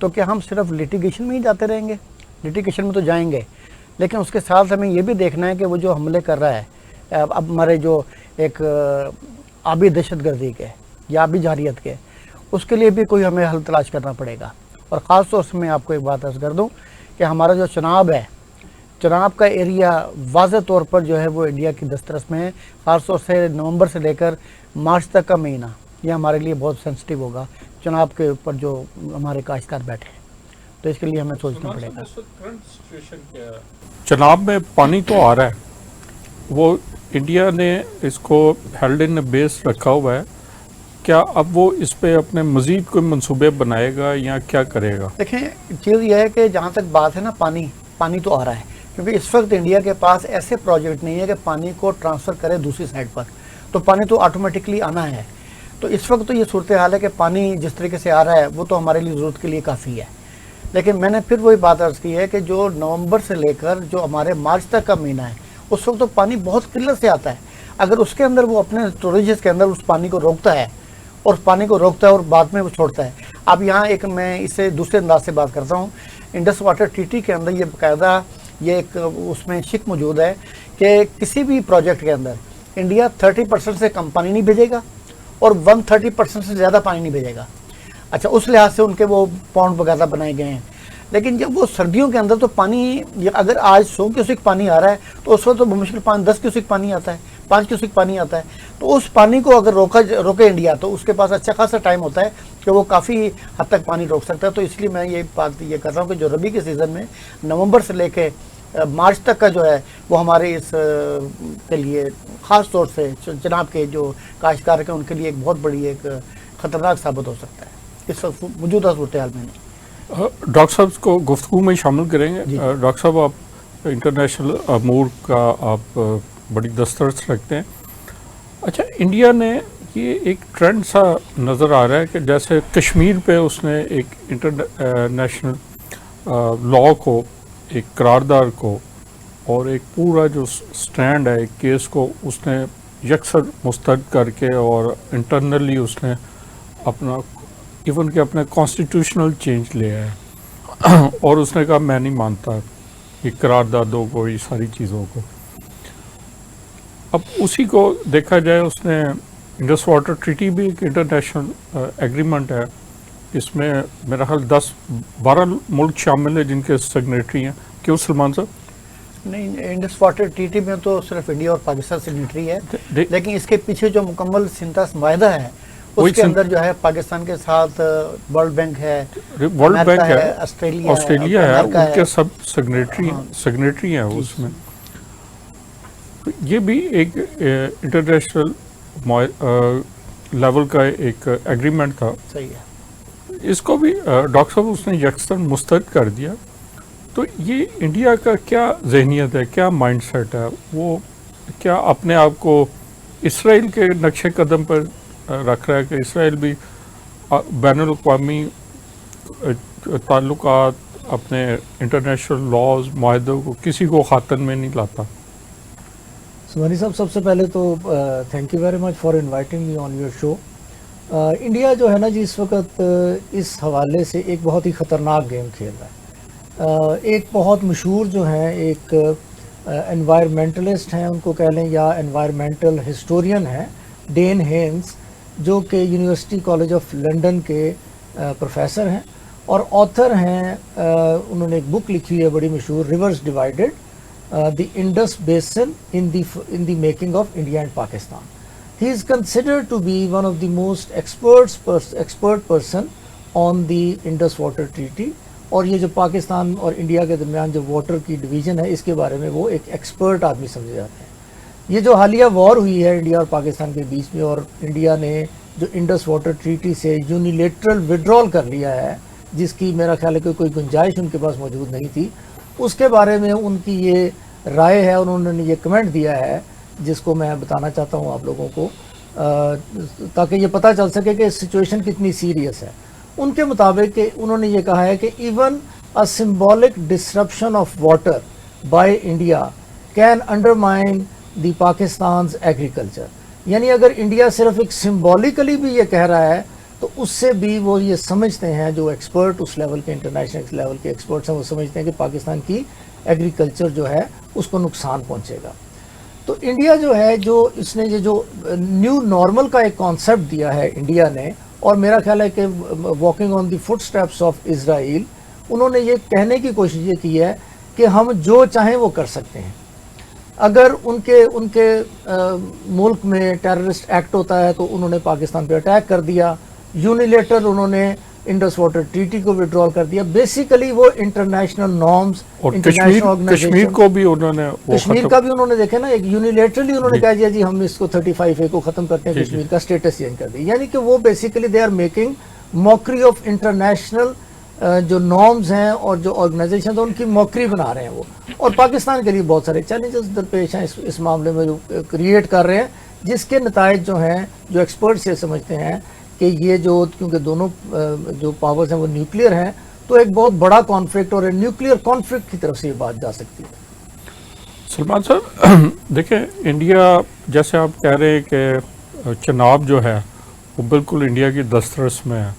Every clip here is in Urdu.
تو کیا ہم صرف لٹیگیشن میں ہی جاتے رہیں گے؟ لٹیگیشن میں تو جائیں گے، لیکن اس کے ساتھ ہمیں یہ بھی دیکھنا ہے کہ وہ جو حملے کر رہا ہے اب ہمارے جو ایک آبی دہشت گردی کے یا آبی جارحیت کے، اس کے لیے بھی کوئی ہمیں حل تلاش کرنا پڑے گا. اور خاص طور سے میں آپ کو ایک بات عرض کر دوں کہ ہمارا جو چناب ہے، چناب کا ایریا واضح طور پر جو ہے وہ انڈیا کی دسترس میں ہے. خاص طور سے نومبر سے لے کر مارچ تک کا مہینہ یہ ہمارے لیے بہت سینسٹیو ہوگا، چناب کے اوپر جو ہمارے کاشتکار بیٹھے ہیں، تو اس کے لیے ہمیں سوچنا پڑے گا. چناب میں پانی تو آ رہا ہے، وہ انڈیا نے اس کو ہیلڈ ان بیس رکھا ہوا ہے، کیا اب وہ اس پہ اپنے مزید کوئی منصوبے بنائے گا یا کیا کرے گا؟ دیکھیں چیز یہ ہے کہ جہاں تک بات ہے نا، پانی تو آ رہا ہے، کیونکہ اس وقت انڈیا کے پاس ایسے پروجیکٹ نہیں ہے کہ پانی کو ٹرانسفر کرے دوسری سائڈ پر، تو پانی تو آٹومیٹکلی آنا ہے. تو اس وقت تو یہ صورتحال ہے کہ پانی جس طریقے سے آ رہا ہے وہ تو ہمارے لیے ضرورت کے لیے کافی ہے. لیکن میں نے پھر وہی بات عرض کی ہے کہ جو نومبر سے لے کر جو ہمارے مارچ تک کا مہینہ ہے، اس وقت تو پانی بہت قلت سے آتا ہے. اگر اس کے اندر وہ اپنے اسٹوریجز کے اندر اس پانی کو روکتا ہے اور اور بعد میں وہ چھوڑتا ہے. اب یہاں ایک میں اس سے دوسرے انداز سے بات کرتا ہوں. انڈس واٹر ٹریٹی کے اندر یہ باقاعدہ یہ ایک اس میں شک موجود ہے کہ کسی بھی پروجیکٹ کے اندر انڈیا 30% سے کم پانی نہیں بھیجے گا اور 130% سے زیادہ پانی نہیں بھیجے گا. اچھا، اس لحاظ سے ان کے وہ پونڈ وغیرہ بنائے گئے ہیں. لیکن جب وہ سردیوں کے اندر تو پانی، اگر آج 100 کیوسک پانی آ رہا ہے تو اس وقت تو بمشکل 10 کیوسک پانی آتا ہے، 5 کیوسک پانی آتا ہے. تو اس پانی کو اگر روکے انڈیا تو اس کے پاس اچھا خاصا ٹائم ہوتا ہے کہ وہ کافی حد تک پانی روک سکتا ہے. تو اس لیے میں یہ بات یہ کر رہا ہوں کہ جو ربی کے سیزن میں نومبر سے لے کے مارچ تک کا جو ہے وہ ہمارے اس کے لیے خاص طور سے چناب کے جو کاشتکار ہیں ان کے لیے ایک بہت بڑی ایک خطرناک ثابت ہو سکتا ہے اس وقت موجودہ صورتحال میں. ڈاکٹر صاحب کو گفتگو میں شامل کریں گے. جی. ڈاکٹر صاحب، آپ انٹرنیشنل امور کا آپ بڑی دسترس رکھتے ہیں. اچھا، انڈیا نے یہ ایک ٹرینڈ سا نظر آ رہا ہے کہ جیسے کشمیر پہ اس نے ایک انٹرنیشنل لاء کو، ایک قرارداد کو اور ایک پورا جو سٹینڈ ہے ایک کیس کو اس نے یکسر مسترد کر کے اور انٹرنلی اس نے اپنا ایون کہ اپنا کانسٹیٹیوشنل چینج لیا ہے اور اس نے کہا میں نہیں مانتا یہ قراردادوں کو، یہ ساری چیزوں کو. اب اسی کو دیکھا جائے، اس نے انڈس واٹر ٹریٹی بھی ایک انٹرنیشنل ایگریمنٹ ہے، اس میں میرا خیال 10-12 ملک شامل ہیں جن کے سگنیٹری ہیں. کیوں سلمان صاحب؟ نہیں، انڈس واٹر ٹریٹی میں تو صرف انڈیا اور پاکستان سگنیٹری ہے، لیکن اس کے پیچھے جو مکمل سنتاس معاہدہ ہے اس کے اندر جو ہے پاکستان کے ساتھ ورلڈ بینک ہے، آسٹریلیا ہے، ان کے سب سگنیٹری ہیں اس میں. یہ بھی ایک انٹرنیشنل لیول کا ایک ایگریمنٹ تھا. صحیح ہے. اس کو بھی ڈاکٹر صاحب اس نے یکسر مسترد کر دیا. تو یہ انڈیا کا کیا ذہنیت ہے، کیا مائنڈ سیٹ ہے؟ وہ کیا اپنے آپ کو اسرائیل کے نقش قدم پر رکھ رہا ہے کہ اسرائیل بھی بین الاقوامی تعلقات، اپنے انٹرنیشنل لاز، معاہدوں کو کسی کو خاطر میں نہیں لاتا؟ سمانی صاحب، سب سے پہلے تو thank you very much for inviting me on your show. India جو ہے نا جی اس وقت اس حوالے سے ایک بہت ہی خطرناک گیم کھیل رہا ہے. ایک بہت مشہور جو ہیں ایک انوائرمنٹلسٹ ہیں، ان کو کہہ لیں، یا انوائرمنٹل ہسٹورین ہیں، ڈین ہینز، جو کہ یونیورسٹی کالج آف لنڈن کے پروفیسر ہیں اور آتھر ہیں. انہوں نے ایک بک لکھی ہے بڑی مشہور، reverse divided, the Indus Basin in the making of India and Pakistan. He is considered to be one of the most expert person on the Indus Water Treaty. اور یہ جو پاکستان اور انڈیا کے درمیان جو واٹر کی ڈویژن ہے اس کے بارے میں وہ ایک ایکسپرٹ آدمی سمجھے جاتے ہیں. یہ جو حالیہ وار ہوئی ہے انڈیا اور پاکستان کے بیچ میں، اور انڈیا نے جو انڈس واٹر ٹریٹی سے یونیلیٹرل وڈرال کر لیا ہے، جس کی میرا خیال ہے کہ کوئی گنجائش ان کے پاس موجود نہیں تھی، اس کے بارے میں ان کی یہ رائے ہے. انہوں نے یہ کمنٹ دیا ہے جس کو میں بتانا چاہتا ہوں آپ لوگوں کو تاکہ یہ پتہ چل سکے کہ سچویشن کتنی سیریس ہے. ان کے مطابق کہ انہوں نے یہ کہا ہے کہ even a symbolic disruption of water by India can undermine the Pakistan's agriculture. یعنی اگر انڈیا صرف ایک سمبولیکلی بھی یہ کہہ رہا ہے تو اس سے بھی وہ یہ سمجھتے ہیں جو ایکسپرٹ اس لیول کے انٹرنیشنل لیول کے ایکسپرٹس ہیں، وہ سمجھتے ہیں کہ پاکستان کی ایگریکلچر جو ہے اس کو نقصان پہنچے گا. تو انڈیا جو ہے جو اس نے یہ جو نیو نارمل کا ایک کانسیپٹ دیا ہے انڈیا نے، اور میرا خیال ہے کہ walking on the footsteps of Israel, انہوں نے یہ کہنے کی کوشش یہ کی ہے کہ ہم جو چاہیں وہ کر سکتے ہیں. اگر ان کے ملک میں ٹیررسٹ ایکٹ ہوتا ہے تو انہوں نے پاکستان پہ اٹیک کر دیا، یونیلیٹر انہوں نے انڈس واٹر ٹریٹی کو وڈرال کر دیا. بیسیکلی وہ انٹرنیشنل نارمز، اور انٹرنیشنل کشمیر کو بھی انہوں نے کشمیر کا بھی انہوں نے دیکھا نا، ایک یونیلیٹرلی انہوں نے کہا جی ہم اس کو 35A کو ختم کرتے ہیں، کشمیر کا اسٹیٹس چینج کر دیا. یعنی کہ وہ basically they are making mockery of international جو نارمز ہیں اور جو آرگنائزیشن ان کی موکری بنا رہے ہیں وہ. اور پاکستان کے لیے بہت سارے چیلنجز درپیش ہیں اس معاملے میں جو کریٹ کر رہے ہیں، جس کے نتائج جو ہیں جو ایکسپرٹس یہ سمجھتے ہیں کہ یہ جو کیونکہ دونوں جو پاورز ہیں وہ نیوکلیئر ہیں، تو ایک بہت بڑا کانفلکٹ اور نیوکلیئر کانفلکٹ کی طرف سے یہ بات جا سکتی ہے. سلمان صاحب دیکھیں، انڈیا جیسے آپ کہہ رہے ہیں کہ چناب جو ہے وہ بالکل انڈیا کی دسترس میں ہے،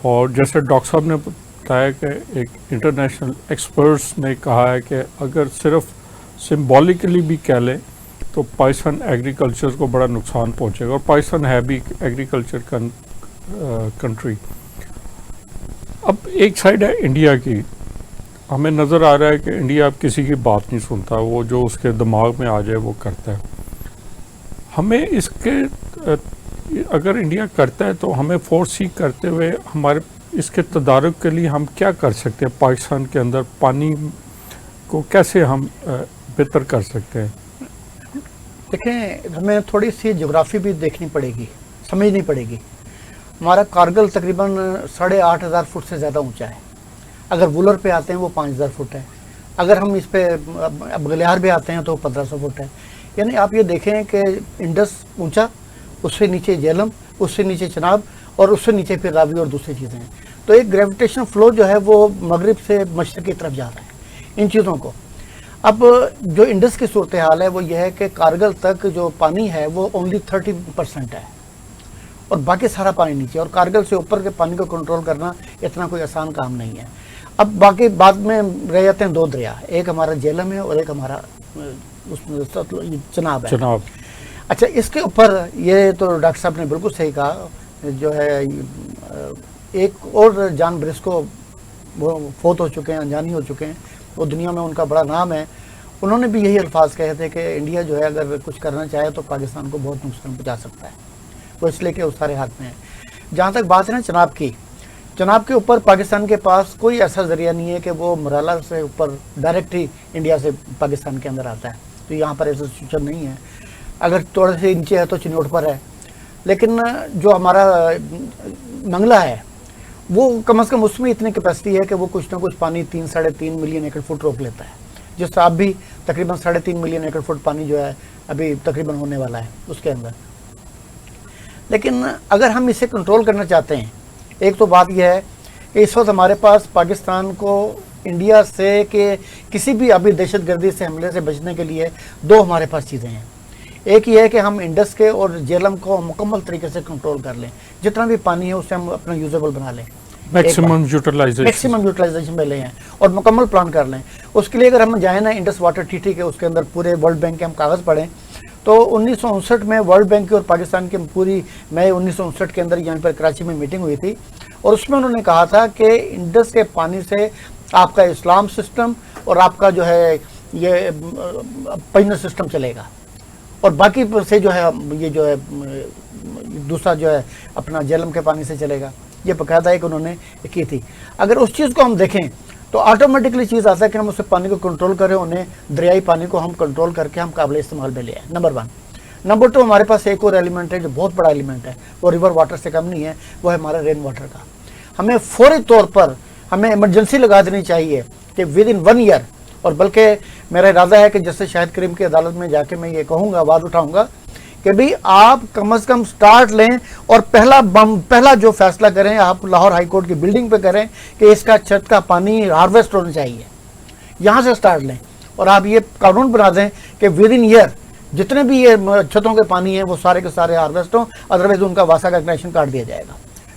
اور جیسے ڈاکٹر صاحب نے بتایا کہ ایک انٹرنیشنل ایکسپرٹس نے کہا ہے کہ اگر صرف سمبولکلی بھی کہہ لیں تو پاکستان ایگریکلچر کو بڑا نقصان پہنچے گا، اور پاکستان ہے بھی ایگریکلچر کنٹری. اب ایک سائڈ ہے انڈیا کی، ہمیں نظر آ رہا ہے کہ انڈیا اب کسی کی بات نہیں سنتا، وہ جو اس کے دماغ میں آ جائے وہ کرتا ہے. ہمیں اس کے اگر انڈیا کرتا ہے تو ہمیں فورسی کرتے ہوئے ہمارے اس کے تدارک کے لیے ہم کیا کر سکتے ہیں؟ پاکستان کے اندر پانی کو کیسے ہم بہتر کر سکتے ہیں؟ دیکھیں، ہمیں تھوڑی سی جغرافی بھی دیکھنی پڑے گی، سمجھنی پڑے گی. ہمارا کارگل تقریباً 8,500 فٹ سے زیادہ اونچا ہے. اگر وولر پہ آتے ہیں وہ 5,000 فٹ ہے. اگر ہم اس پہ بغلیار پہ آتے ہیں تو 1,500 فٹ ہے. یعنی آپ یہ دیکھیں کہ انڈس اونچا، اس سے نیچے جہلم، اس سے نیچے چناب، اور اس سے نیچے پھر راوی اور دوسری چیزیں ہیں. تو ایک گریویٹیشن فلو جو ہے وہ مغرب سے مشرق کی طرف جا رہا ہے ان چیزوں کو. اب جو انڈس کی صورتحال ہے وہ یہ ہے کہ کارگل تک جو پانی ہے وہ اونلی 30% ہے، اور باقی سارا پانی نیچے. اور کارگل سے اوپر کے پانی کو کنٹرول کرنا اتنا کوئی آسان کام نہیں ہے. اب باقی بعد میں رہ جاتے ہیں 2 دریا، ایک ہمارا جہلم ہے اور ایک ہمارا چناب ہے. اچھا، اس کے اوپر یہ تو ڈاکٹر صاحب نے بالکل صحیح کہا. جو ہے ایک اور جان برسکو وہ فوت ہو چکے ہیں، انجانی ہو چکے ہیں، وہ دنیا میں ان کا بڑا نام ہے. انہوں نے بھی یہی الفاظ کہے تھے کہ انڈیا جو ہے اگر کچھ کرنا چاہے تو پاکستان کو بہت نقصان پہنچا سکتا ہے، وہ اس لیے کہ اس سارے ہاتھ میں ہے. جہاں تک بات ہے نا چناب کی، چناب کے اوپر پاکستان کے پاس کوئی ایسا ذریعہ نہیں ہے کہ وہ مرالا سے اوپر ڈائریکٹ ہی انڈیا سے پاکستان کے اندر آتا ہے. تو یہاں پر ایسا سچویشن نہیں ہے. اگر تھوڑے سے نیچے ہے تو چنوٹ پر ہے. لیکن جو ہمارا منگلہ ہے وہ کم از کم اس میں اتنی کیپیسٹی ہے کہ وہ کچھ نہ کچھ پانی 3-3.5 ملین ایکڑ فٹ روک لیتا ہے، جس سے اب بھی تقریباً 3.5 ملین ایکڑ فٹ پانی جو ہے ابھی تقریباً ہونے والا ہے اس کے اندر. لیکن اگر ہم اسے کنٹرول کرنا چاہتے ہیں، ایک تو بات یہ ہے کہ اس وقت ہمارے پاس پاکستان کو انڈیا سے کہ کسی بھی ابھی دہشت گردی سے حملے سے بچنے کے لیے 2 ہمارے پاس چیزیں ہیں. ایک یہ ہے کہ ہم انڈس کے اور جہلم کو مکمل طریقے سے کنٹرول کر لیں، جتنا بھی پانی ہے اسے ہم اپنا یوزیبل بنا لیں، میکسیمم یوٹیلائزیشن میں لے ہیں اور مکمل پلان کر لیں. اس کے لیے اگر ہم جائیں نا انڈس واٹر ٹریٹی کے اس کے اندر پورے ورلڈ بینک کے ہم کاغذ پڑھیں تو 1959 میں ورلڈ بینک کی اور پاکستان کی پوری مئی 1959 کے اندر یہاں پر کراچی میں میٹنگ ہوئی تھی، اور اس میں انہوں نے کہا تھا کہ انڈس کے پانی سے آپ کا اسلام سسٹم اور آپ کا جو ہے یہ پجنر سسٹم چلے گا، اور باقی سے جو ہے یہ جو ہے دوسرا جو ہے اپنا جہلم کے پانی سے چلے گا. یہ باقاعدہ ہے کہ انہوں نے کی تھی. اگر اس چیز کو ہم دیکھیں تو آٹومیٹکلی چیز آتا ہے کہ ہم اس سے پانی کو کنٹرول کریں، انہیں دریائی پانی کو ہم کنٹرول کر کے ہم قابل استعمال میں لے آئیں. نمبر 1. نمبر 2، ہمارے پاس ایک اور ایلیمنٹ ہے جو بہت بڑا ایلیمنٹ ہے، وہ ریور واٹر سے کم نہیں ہے، وہ ہے ہمارا رین واٹر کا. ہمیں فوری طور پر ہمیں ایمرجنسی لگا دینی چاہیے کہ ود ان 1 ایئر، اور بلکہ میرا ارادہ ہے کہ جسٹس شاہد کریم کی عدالت میں جا کے میں یہ کہوں گا، آواز اٹھاؤں گا کہ بھئی آپ کم از کم سٹارٹ لیں اور پہلا جو فیصلہ کریں آپ لاہور ہائی کورٹ کی بلڈنگ پہ کریں کہ اس کا چھت کا پانی ہارویسٹ ہونا چاہیے. یہاں سے سٹارٹ لیں اور آپ یہ قانون بنا دیں کہ ود ان ایئر جتنے بھی یہ چھتوں کے پانی ہیں وہ سارے کے سارے ہارویسٹ ہوں، ادروائز ان کا واسا کا کنیکشن کاٹ دیا جائے گا.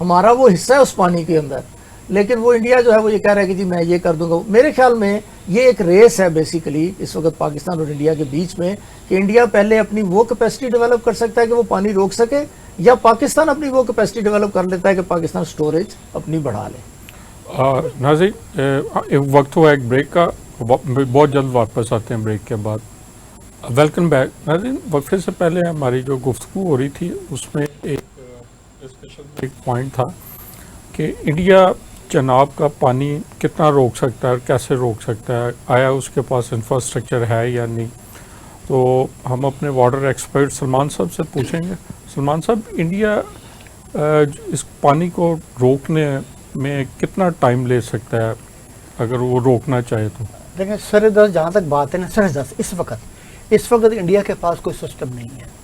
ہمارا وہ حصہ ہے اس پانی کے اندر، لیکن وہ انڈیا جو ہے وہ یہ کہہ رہا ہے کہ جی میں یہ کر دوں گا. میرے خیال میں یہ ایک ریس ہے بیسیکلی اس وقت پاکستان اور انڈیا کے بیچ میں، کہ انڈیا پہلے اپنی وہ کیپیسٹی ڈیولپ کر سکتا ہے کہ وہ پانی روک سکے، یا پاکستان اپنی وہ کیپیسٹی ڈیولپ کر لیتا ہے کہ پاکستان سٹوریج اپنی بڑھا لے. ناظرین وقت ہوا ایک بریک کا، بہت جلد واپس آتے ہیں بریک کے بعد. Welcome back. ناظرین وقفے سے پہلے ہماری جو گفتگو ہو رہی تھی اس میں ایک ڈسکشن میں ایک پوائنٹ تھا کہ انڈیا چناب کا پانی کتنا روک سکتا ہے اور کیسے روک سکتا ہے، آیا اس کے پاس انفراسٹرکچر ہے یا نہیں. تو ہم اپنے واٹر ایکسپرٹ سلمان صاحب سے پوچھیں گے. سلمان صاحب، انڈیا اس پانی کو روکنے میں کتنا ٹائم لے سکتا ہے اگر وہ روکنا چاہے تو؟ دیکھیں سر دست جہاں تک بات ہے نا، سر دست اس وقت انڈیا کے پاس کوئی سسٹم نہیں ہے.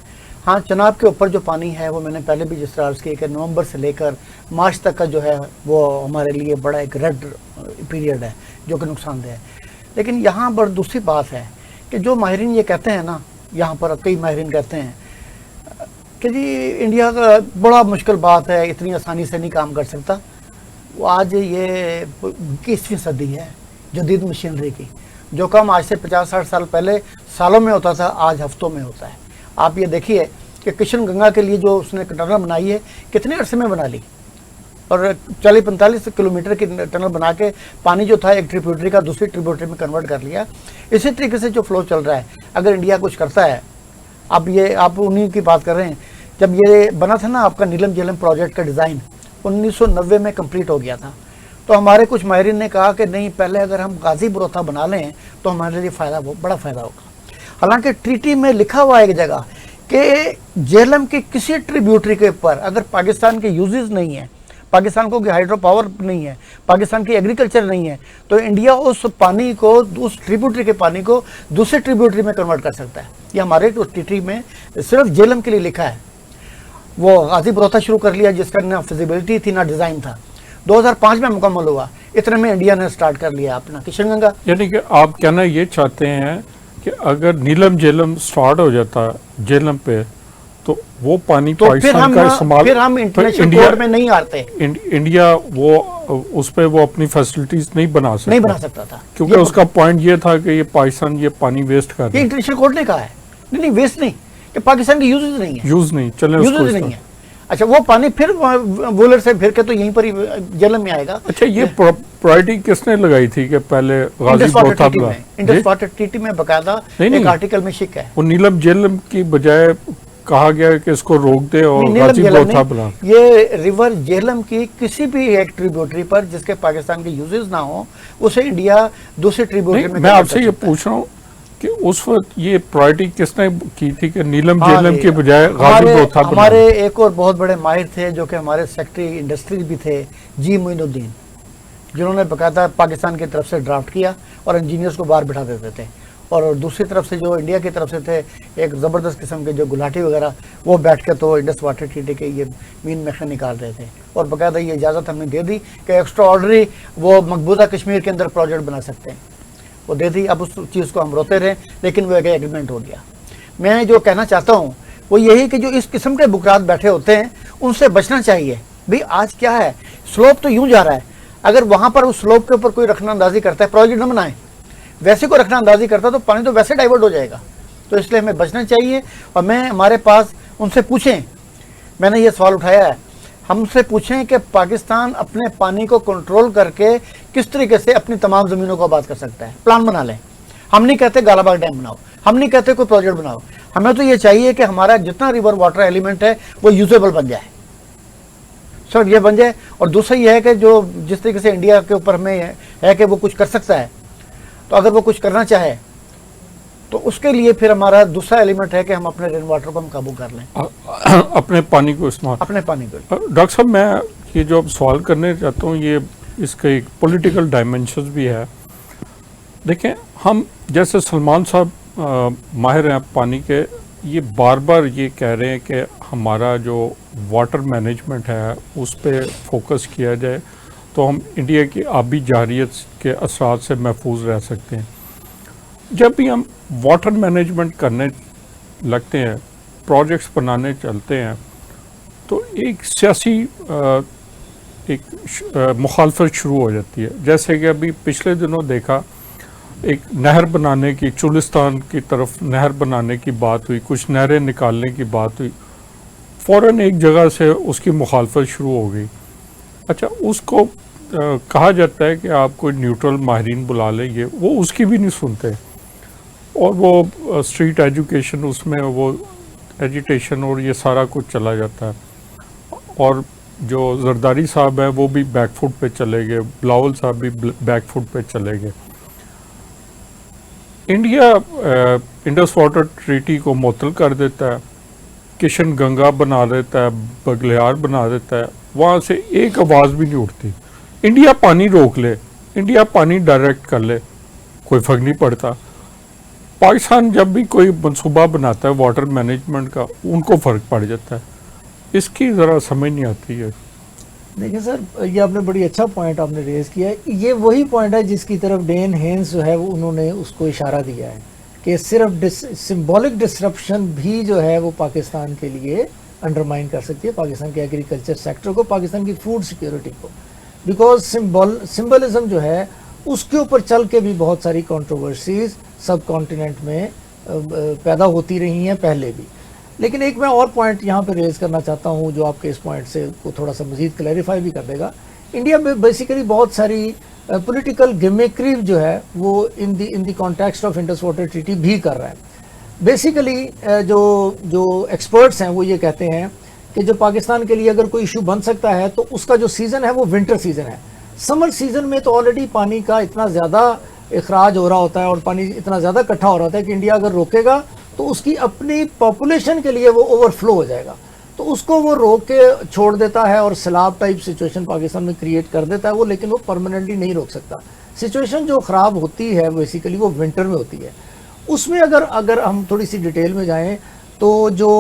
ہاں چناب کے اوپر جو پانی ہے وہ میں نے پہلے بھی جس طرح عرض کی کہ نومبر سے لے کر مارچ تک کا جو ہے وہ ہمارے لیے بڑا ایک ریڈ پیریڈ ہے جو کہ نقصان دہ ہے. لیکن یہاں پر دوسری بات ہے کہ جو ماہرین یہ کہتے ہیں نا، یہاں پر کئی ماہرین کہتے ہیں کہ جی انڈیا کا بڑا مشکل بات ہے، اتنی آسانی سے نہیں کام کر سکتا. وہ آج یہ 21ویں صدی ہے، جدید مشینری کی. جو کام آج سے 50-60 سال پہلے سالوں میں ہوتا تھا آج ہفتوں میں ہوتا ہے. آپ یہ دیکھیے کہ کشن گنگا کے لیے جو اس نے ٹنل بنائی ہے کتنے عرصے میں بنا لی، اور 40-45 کلومیٹر کی ٹنل بنا کے پانی جو تھا ایک ٹریبیوٹری کا دوسری ٹریبیوٹری میں کنورٹ کر لیا. اسی طریقے سے جو فلو چل رہا ہے اگر انڈیا کچھ کرتا ہے، اب یہ آپ انہی کی بات کر رہے ہیں، جب یہ بنا تھا نا آپ کا نیلم جیلم پروجیکٹ کا ڈیزائن 1990 میں کمپلیٹ ہو گیا تھا، تو ہمارے کچھ ماہرین نے کہا کہ نہیں پہلے اگر ہم غازی بروتھا بنا لیں تو ہمارے لیے بڑا فائدہ ہوگا. حالانکہ ٹریٹی میں لکھا ہوا ہے ایک جگہ کہ جہلم کی کسی ٹریبیوٹری کے اوپر اگر پاکستان کے یوزز نہیں ہیں، پاکستان کو ہائیڈرو پاور نہیں ہے، پاکستان کی ایگریکلچر نہیں ہے، تو انڈیا اس پانی کو اس ٹریبیوٹری کے پانی کو دوسرے ٹریبیوٹری میں کنورٹ کر سکتا ہے. یہ ہمارے ٹریٹی میں صرف جہلم کے لیے لکھا ہے. وہ غازی بروتھا شروع کر لیا جس کا نہ فیزیبلٹی تھی نہ ڈیزائن تھا، 2005 میں مکمل ہوا، اتنے میں انڈیا نے سٹارٹ کر لیا اپنا کشن گنگا. یعنی کہ آپ کہنا یہ چاہتے ہیں کہ اگر نیلم جیلم سٹارٹ ہو جاتا جیلم پہ تو وہ پانی تو پاکستان کا استعمال، پھر ہم انٹرنیشنل کورٹ میں نہیں آتے، انڈیا وہ اس پہ وہ اپنی فیسلٹیز نہیں بنا سکتا تھا کیونکہ اس کا پوائنٹ یہ تھا کہ یہ پاکستان یہ پانی ویسٹ کر رہا ہے. یہ انٹرنیشنل کورٹ نے کہا ہے نہیں ویسٹ نہیں، کہ پاکستان کی یوزز نہیں ہے، یوز نہیں، چلیں اس کو نہیں ہے. اچھا وہ پانی پھر وولر سے پھر کے تو یہیں پر ہی جہلم میں آئے گا. اچھا یہ پرائرٹی کس نے لگائی تھی کہ پہلے غازی بروتھا بنا؟ انڈس واٹر ٹریٹی میں باقاعدہ ایک آرٹیکل میں شک ہے، وہ نیلم جیلم کی بجائے کہا گیا کہ اس کو روک دے اور غازی بروتھا بنا. یہ ریور جہلم کی کسی بھی ایک ٹریبیوٹری پر جس کے پاکستان کے یوزز نہ ہوں اسے انڈیا دوسری ٹریبیوٹری میں آپ سے یہ پوچھ رہا ہوں کہ اس وقت یہ پرائرٹی کس نے کی تھی کہ نیلم جیلم کے بجائے غازی بروتھا بنا؟ ہمارے ایک اور بہت بڑے ماہر تھے جو کہ ہمارے سیکٹری انڈسٹری بھی تھے، جی معین الدین، جنہوں نے باقاعدہ پاکستان کی طرف سے ڈرافٹ کیا اور انجینئرز کو باہر بٹھا دیتے تھے، اور دوسری طرف سے جو انڈیا کی طرف سے تھے ایک زبردست قسم کے جو گلاٹی وغیرہ وہ بیٹھ کے تو انڈس واٹر ٹریٹی کے یہ مین میخن نکال رہے تھے، اور باقاعدہ یہ اجازت ہم نے دے دی کہ ایکسٹرا آرڈنری وہ مقبوضہ کشمیر کے اندر پروجیکٹ بنا سکتے ہیں، وہ دے دی. اب اس چیز کو ہم روتے رہے لیکن وہ ایک ایگریمنٹ ہو گیا. میں جو کہنا چاہتا ہوں وہ یہی کہ جو اس قسم کے بکرات بیٹھے ہوتے ہیں ان سے بچنا چاہیے. بھئی آج کیا ہے، سلوپ تو یوں جا رہا ہے، اگر وہاں پر اس سلوپ کے اوپر کوئی رکھنا اندازی کرتا ہے، پروجیکٹ نہ بنائیں، ویسے کو رکھنا اندازی کرتا تو پانی تو ویسے ڈائیورٹ ہو جائے گا. تو اس لیے ہمیں بچنا چاہیے. اور میں ہمارے پاس ان سے پوچھیں، میں نے یہ سوال اٹھایا ہے، ہم سے پوچھیں کہ پاکستان اپنے پانی کو کنٹرول کر کے کس طریقے سے اپنی تمام زمینوں کو آباد کر سکتا ہے. پلان بنا لیں. ہم نہیں کہتے گالا باغ ڈیم بناؤ، ہم نہیں کہتے کوئی پروجیکٹ بناؤ، ہمیں تو یہ چاہیے کہ ہمارا جتنا ریور واٹر ایلیمنٹ ہے وہ یوزیبل بن جائے، سر یہ بن جائے. اور دوسرا یہ ہے کہ جو جس طریقے سے انڈیا کے اوپر ہمیں ہے کہ وہ کچھ کر سکتا ہے، تو اگر وہ کچھ کرنا چاہے تو اس کے لیے پھر ہمارا دوسرا ایلیمنٹ ہے کہ ہم اپنے رین واٹر کو ہم قابو کر لیں، اپنے پانی کو استعمال. اپنے پانی کو. ڈاکٹر صاحب میں یہ جو اب سوال کرنے چاہتا ہوں یہ اس کا ایک پولیٹیکل ڈائمنشنز بھی ہے. دیکھیں ہم جیسے سلمان صاحب ماہر ہیں پانی کے، یہ بار بار یہ کہہ رہے ہیں کہ ہمارا جو واٹر مینجمنٹ ہے اس پہ فوکس کیا جائے تو ہم انڈیا کی آبی جارحیت کے اثرات سے محفوظ رہ سکتے ہیں. جب بھی ہم واٹر مینجمنٹ کرنے لگتے ہیں، پروجیکٹس بنانے چلتے ہیں، تو ایک سیاسی ایک مخالفت شروع ہو جاتی ہے. جیسے کہ ابھی پچھلے دنوں دیکھا ایک نہر بنانے کی، چولستان کی طرف نہر بنانے کی بات ہوئی، کچھ نہریں نکالنے کی بات ہوئی، فوراً ایک جگہ سے اس کی مخالفت شروع ہو گئی. اچھا اس کو کہا جاتا ہے کہ آپ کوئی نیوٹرل ماہرین بلا لیں، یہ وہ اس کی بھی نہیں سنتے، اور وہ اسٹریٹ ایجوکیشن اس میں وہ ایجیٹیشن اور یہ سارا کچھ چلا جاتا ہے. اور جو زرداری صاحب ہیں وہ بھی بیک فٹ پہ چلے گئے، بلاول صاحب بھی بیک فٹ پہ چلے گئے. انڈیا انڈس واٹر ٹریٹی کو معطل کر دیتا ہے، کشن گنگا بنا دیتا ہے، بگلیار بنا دیتا ہے، وہاں سے ایک آواز بھی نہیں اٹھتی. انڈیا پانی روک لے، انڈیا پانی ڈائریکٹ کر لے، کوئی فرق نہیں پڑتا. پاکستان جب بھی کوئی منصوبہ بناتا ہے واٹر مینجمنٹ کا، ان کو فرق پڑ جاتا ہے. اس کی ذرا سمجھ نہیں آتی ہے. دیکھیں سر، یہ آپ نے بڑی اچھا پوائنٹ آپ نے ریز کیا ہے. یہ وہی پوائنٹ ہے جس کی طرف ڈین ہینز جو ہے وہ انہوں نے اس کو اشارہ دیا ہے کہ صرف سمبولک ڈسرپشن بھی جو ہے وہ پاکستان کے لیے انڈرمائن کر سکتی ہے، پاکستان کے ایگریکلچر سیکٹر کو، پاکستان کی فوڈ سیکیورٹی کو. بیکاز سمبلزم جو ہے اس کے اوپر چل کے بھی بہت ساری کنٹروورسیز سب کانٹیننٹ میں پیدا ہوتی رہی ہیں پہلے بھی. لیکن ایک میں اور پوائنٹ یہاں پہ ریز کرنا چاہتا ہوں جو آپ کے اس پوائنٹ سے کو تھوڑا سا مزید کلیریفائی بھی کر دے گا. انڈیا میں بیسیکلی بہت ساری پولیٹیکل گیمیکری جو ہے وہ in the context of Indus water treaty بھی کر رہا ہے. بیسیکلی جو ایکسپرٹس ہیں وہ یہ کہتے ہیں کہ جو پاکستان کے لیے اگر کوئی ایشو بن سکتا ہے تو اس کا جو سیزن ہے وہ ونٹر سیزن ہے. سمر سیزن میں تو آلریڈی پانی کا اتنا زیادہ اخراج ہو رہا ہوتا ہے اور پانی اتنا زیادہ اکٹھا ہو رہا ہوتا ہے کہ انڈیا اگر روکے گا تو اس کی اپنی پاپولیشن کے لیے وہ اوور فلو ہو جائے گا. تو اس کو وہ روک کے چھوڑ دیتا ہے اور سیلاب ٹائپ سچویشن پاکستان میں کریٹ کر دیتا ہے وہ، لیکن وہ پرماننٹلی نہیں روک سکتا. سچویشن جو خراب ہوتی ہے بیسیکلی وہ ونٹر میں ہوتی ہے. اس میں اگر ہم تھوڑی سی ڈیٹیل میں جائیں تو جو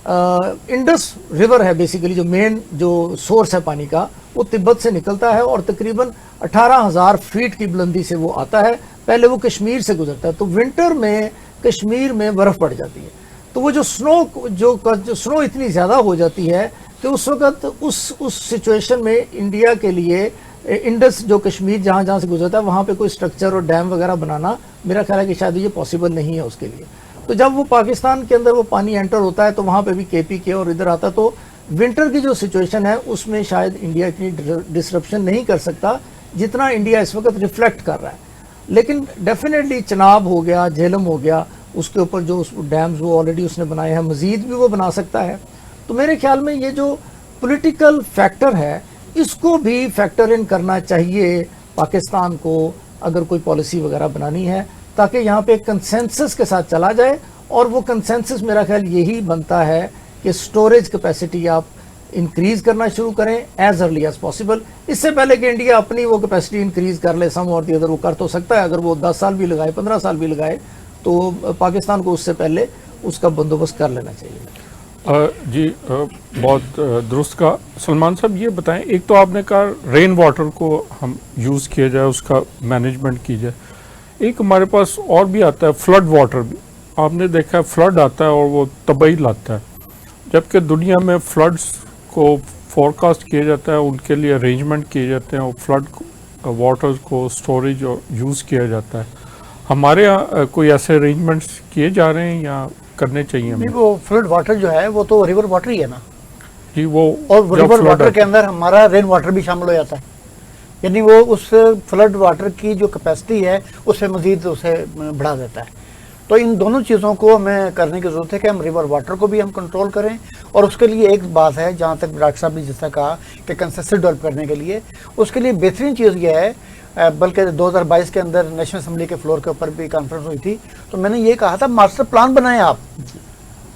انڈس ریور ہے بیسیکلی جو مین جو سورس ہے پانی کا، وہ تبت سے نکلتا ہے اور تقریباً 18,000 فیٹ کی بلندی سے وہ آتا ہے. پہلے وہ کشمیر سے گزرتا ہے، تو ونٹر میں کشمیر میں برف پڑ جاتی ہے. تو وہ جو سنو اتنی زیادہ ہو جاتی ہے کہ اس وقت اس سچویشن میں انڈیا کے لیے انڈس جو کشمیر جہاں سے گزرتا ہے وہاں پہ کوئی سٹرکچر اور ڈیم وغیرہ بنانا میرا خیال ہے کہ شاید یہ پاسبل نہیں ہے اس کے لیے. تو جب وہ پاکستان کے اندر وہ پانی انٹر ہوتا ہے تو وہاں پہ بھی کے پی کے اور ادھر آتا ہے، تو ونٹر کی جو سچویشن ہے اس میں شاید انڈیا اتنی ڈسرپشن نہیں کر سکتا جتنا انڈیا اس وقت ریفلیکٹ کر رہا ہے. لیکن ڈیفینیٹلی چناب ہو گیا، جہلم ہو گیا، اس کے اوپر جو ڈیمز وہ آلریڈی اس نے بنائے ہیں، مزید بھی وہ بنا سکتا ہے. تو میرے خیال میں یہ جو پولیٹیکل فیکٹر ہے اس کو بھی فیکٹر ان کرنا چاہیے پاکستان کو اگر کوئی پالیسی وغیرہ بنانی ہے، تاکہ یہاں پہ کنسنسس کے ساتھ چلا جائے. اور وہ کنسنسس میرا خیال یہی بنتا ہے کہ سٹوریج کیپیسٹی آپ انکریز کرنا شروع کریں ایز ارلی ایز پاسبل. اس سے پہلے کہ انڈیا اپنی وہ کیپیسٹی انکریز کر لے سم اور دی ادر، وہ کر تو سکتا ہے، اگر وہ 10 سال بھی لگائے 15 سال بھی لگائے تو پاکستان کو اس سے پہلے اس کا بندوبست کر لینا چاہیے. جی بہت درست کہا. سلمان صاحب یہ بتائیں، ایک تو آپ نے کہا رین واٹر کو ہم یوز کیا جائے، اس کا مینجمنٹ کی جائے. ایک ہمارے پاس اور بھی آتا ہے فلڈ واٹر بھی. آپ نے دیکھا ہے فلڈ آتا ہے اور وہ تباہی لاتا ہے، جبکہ دنیا میں فلڈز کو فورکاسٹ کیا جاتا ہے، ان کے لیے ارینجمنٹ کیے جاتے ہیں اور فلڈ واٹرز کو اسٹوریج اور یوز کیا جاتا ہے. ہمارے یہاں کوئی ایسے ارینجمنٹس کیے جا رہے ہیں یا کرنے چاہیے ہمیں؟ وہ فلڈ واٹر جو ہے وہ تو ریور واٹر ہی ہے نا جی، وہ اور ریور واٹر کے اندر ہمارا رین واٹر بھی شامل ہو جاتا ہے، یعنی وہ اس فلڈ واٹر کی جو کیپیسٹی ہے اس سے مزید اسے بڑھا دیتا ہے. تو ان دونوں چیزوں کو ہمیں کرنے کی ضرورت ہے کہ ہم ریور واٹر کو بھی ہم کنٹرول کریں. اور اس کے لیے ایک بات ہے، جہاں تک ڈاکٹر صاحب نے جس طرح کہا کہ کنسسٹنٹ ڈیولپ کرنے کے لیے، اس کے لیے بہترین چیز یہ ہے، بلکہ 2022 کے اندر نیشنل اسمبلی کے فلور کے اوپر بھی کانفرنس ہوئی تھی تو میں نے یہ کہا تھا ماسٹر پلان بنائیں آپ.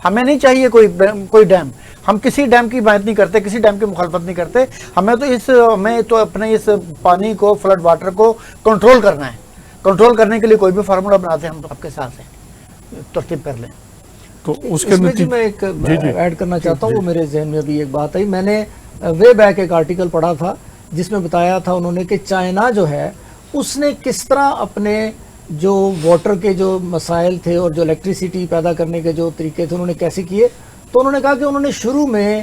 ہمیں نہیں چاہیے کوئی ڈیم، ہم کسی ڈیم کی حمایت نہیں کرتے، کسی ڈیم کی مخالفت نہیں کرتے. ہمیں تو اپنے اس پانی کو فلڈ واٹر کو کنٹرول کرنا ہے. کنٹرول کرنے کے لیے کوئی بھی فارمولا بناتے ہیں ہم تو آپ کے ساتھ ہیں، ترتیب کر لیں. تو اس میں میں ایک ایڈ کرنا چاہتا ہوں، وہ میرے ذہن میں ابھی ایک بات آئی. میں نے وے بیک ایک آرٹیکل پڑھا تھا جس میں بتایا تھا انہوں نے کہ چائنا جو ہے اس نے کس طرح اپنے جو واٹر کے جو مسائل تھے اور جو الیکٹریسٹی پیدا کرنے کے جو طریقے تھے انہوں نے کیسے کیے. تو انہوں نے کہا کہ انہوں نے شروع میں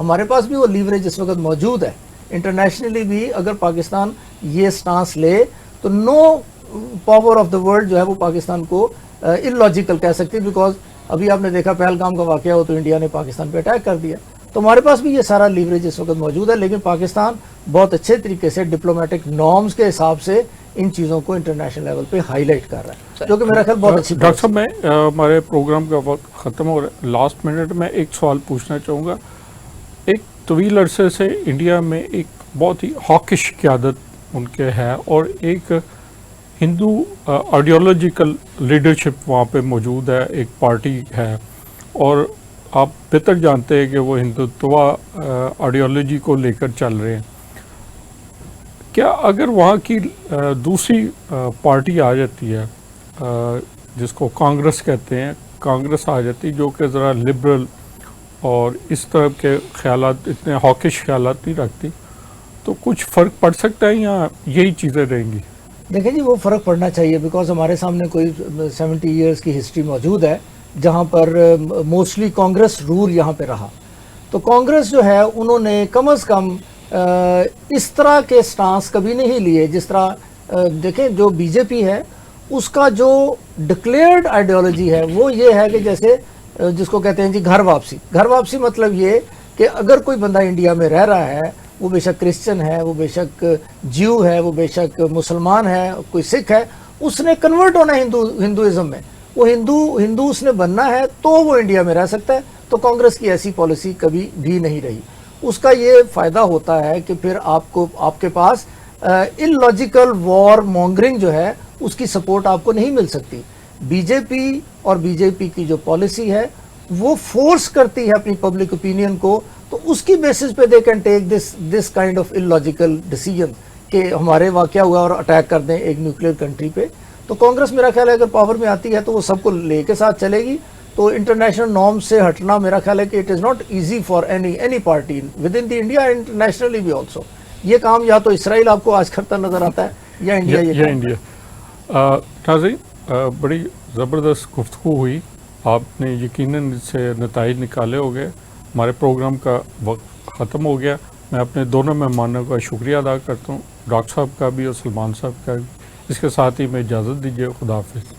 ہمارے پاس بھی وہ لیوریج اس وقت موجود ہے. انٹرنیشنلی بھی اگر پاکستان یہ سٹانس لے تو نو پاور آف دا ورلڈ جو ہے وہ پاکستان کو اللاجیکل کہہ سکتی ہے, بیکاز ابھی آپ نے دیکھا پہلگام کا واقعہ ہو تو انڈیا نے پاکستان پہ اٹیک کر دیا. تو ہمارے پاس بھی یہ سارا لیوریج اس وقت موجود ہے, لیکن پاکستان بہت اچھے طریقے سے ڈپلومیٹک نارمز کے حساب سے ان چیزوں کو انٹرنیشنل لیول پہ ہائی لائٹ کر رہا ہے, جو کہ میرا خیال بہت اچھی ڈاکٹر صاحب, میں ہمارے پروگرام کا وقت ختم ہو رہا ہے, لاسٹ منٹ میں ایک سوال پوچھنا چاہوں گا. ایک طویل عرصے سے انڈیا میں ایک بہت ہی ہاکش قیادت ان کے ہے, اور ایک ہندو آئیڈیالوجیکل لیڈرشپ وہاں پہ موجود ہے, ایک پارٹی ہے, اور آپ بہتر جانتے ہیں کہ وہ ہندوتوا آئیڈیالوجی کو لے کر چل رہے ہیں. کیا اگر وہاں کی دوسری پارٹی آ جاتی ہے جس کو کانگریس کہتے ہیں, کانگریس آ جاتی جو کہ ذرا لبرل اور اس طرح کے خیالات, اتنے ہاکش خیالات نہیں رکھتی, تو کچھ فرق پڑ سکتا ہے یا یہی چیزیں رہیں گی؟ دیکھیں جی, وہ فرق پڑنا چاہیے, بیکاز ہمارے سامنے کوئی 70 ایئرس کی ہسٹری موجود ہے جہاں پر موسٹلی کانگریس رول یہاں پہ رہا. تو کانگریس جو ہے انہوں نے کم از کم اس طرح کے سٹانس کبھی نہیں لیے جس طرح دیکھیں جو بی جے پی ہے اس کا جو ڈکلیئرڈ آئیڈیالوجی ہے وہ یہ ہے کہ جیسے جس کو کہتے ہیں جی گھر واپسی. گھر واپسی مطلب یہ کہ اگر کوئی بندہ انڈیا میں رہ رہا ہے, وہ بے شک کرسچن ہے, وہ بے شک جیو ہے, وہ بے شک مسلمان ہے, کوئی سکھ ہے, اس نے کنورٹ ہونا ہے ہندوازم میں, وہ ہندو اس نے بننا ہے تو وہ انڈیا میں رہ سکتا ہے. تو کانگریس کی ایسی پالیسی کبھی بھی نہیں رہی. اس کا یہ فائدہ ہوتا ہے کہ پھر آپ کے پاس اللاجیکل وار مونگرنگ جو ہے اس کی سپورٹ آپ کو نہیں مل سکتی. بی جے پی اور بی جے پی کی جو پالیسی ہے وہ فورس کرتی ہے اپنی پبلک اوپینین کو, تو اس کی بیسس پہ they can take this kind of illogical decision کہ ہمارے واقعہ ہوا اور اٹیک کر دیں ایک نیوکلیر کنٹری پہ. تو کانگریس میرا خیال ہے اگر پاور میں آتی ہے تو وہ سب کو لے کے ساتھ چلے گی. تو انٹرنیشنل نارم سے ہٹنا میرا خیال ہے کہ it is not easy for any party with in the India, internationally بھی آلسو. یہ کام یا تو اسرائیل آپ کو آج کرتا نظر آتا ہے یا انڈیا. ناظرین, بڑی زبردست گفتگو ہوئی, آپ نے یقیناً اس سے نتائج نکالے ہو گئے. ہمارے پروگرام کا وقت ختم ہو گیا. میں اپنے دونوں مہمانوں کا شکریہ ادا کرتا ہوں, ڈاکٹر صاحب کا بھی اور سلمان صاحب کا بھی. اس کے ساتھ ہی میں اجازت دیجیے, خدا حافظ.